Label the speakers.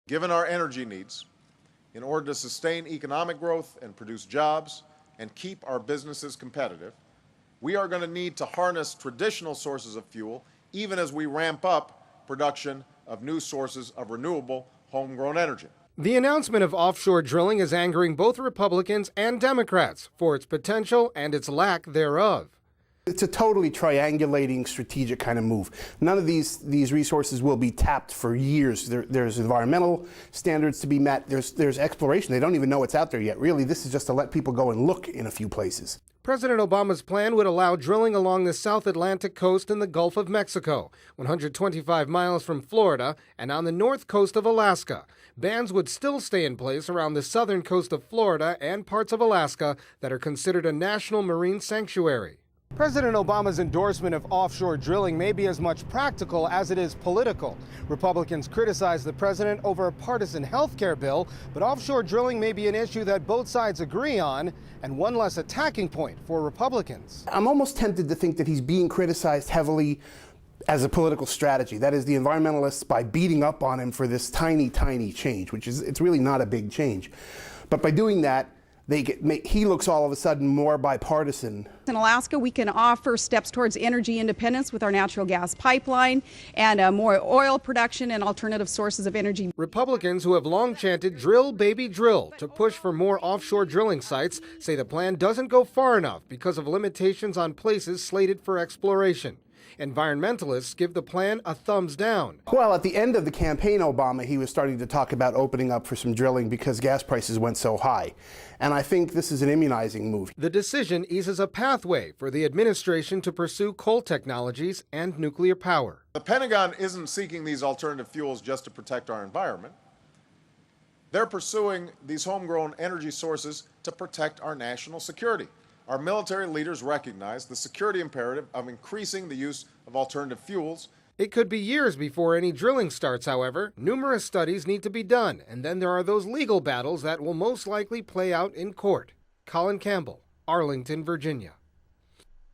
Speaker 1: Given our energy needs, in order to sustain economic growth and produce jobs and keep our businesses competitive, we are going to need to harness traditional sources of fuel even as we ramp up production of new sources of renewable, homegrown energy.
Speaker 2: The announcement of offshore drilling is angering both Republicans and Democrats for its potential and its lack thereof.
Speaker 3: It's a totally triangulating strategic kind of move. None of these resources will be tapped for years. There's environmental standards to be met. There's exploration. They don't even know it's out there yet. Really, this is just to let people go and look in a few places.
Speaker 2: President Obama's plan would allow drilling along the South Atlantic coast in the Gulf of Mexico, 125 miles from Florida, and on the north coast of Alaska. Bans would still stay in place around the southern coast of Florida and parts of Alaska that are considered a national marine sanctuary. President Obama's endorsement of offshore drilling may be as much practical as it is political. Republicans criticize the president over a partisan health care bill, but offshore drilling may be an issue that both sides agree on and one less attacking point for Republicans.
Speaker 3: I'm almost tempted to think that he's being criticized heavily as a political strategy. That is, the environmentalists, by beating up on him for this tiny, tiny change, which is, it's really not a big change. But by doing that, he looks all of a sudden more bipartisan.
Speaker 4: In Alaska, we can offer steps towards energy independence with our natural gas pipeline and more oil production and alternative sources of energy.
Speaker 2: Republicans who have long chanted drill, baby, drill to push for more offshore drilling sites say the plan doesn't go far enough because of limitations on places slated for exploration. Environmentalists give the plan a thumbs down.
Speaker 3: Well, at the end of the campaign, Obama, he was starting to talk about opening up for some drilling because gas prices went so high. And I think this is an immunizing move.
Speaker 2: The decision eases a pathway for the administration to pursue coal technologies and nuclear power.
Speaker 1: The Pentagon isn't seeking these alternative fuels just to protect our environment. They're pursuing these homegrown energy sources to protect our national security. Our military leaders recognize the security imperative of increasing the use of alternative fuels.
Speaker 2: It could be years before any drilling starts, however. Numerous studies need to be done, and then there are those legal battles that will most likely play out in court. Colin Campbell, Arlington, Virginia.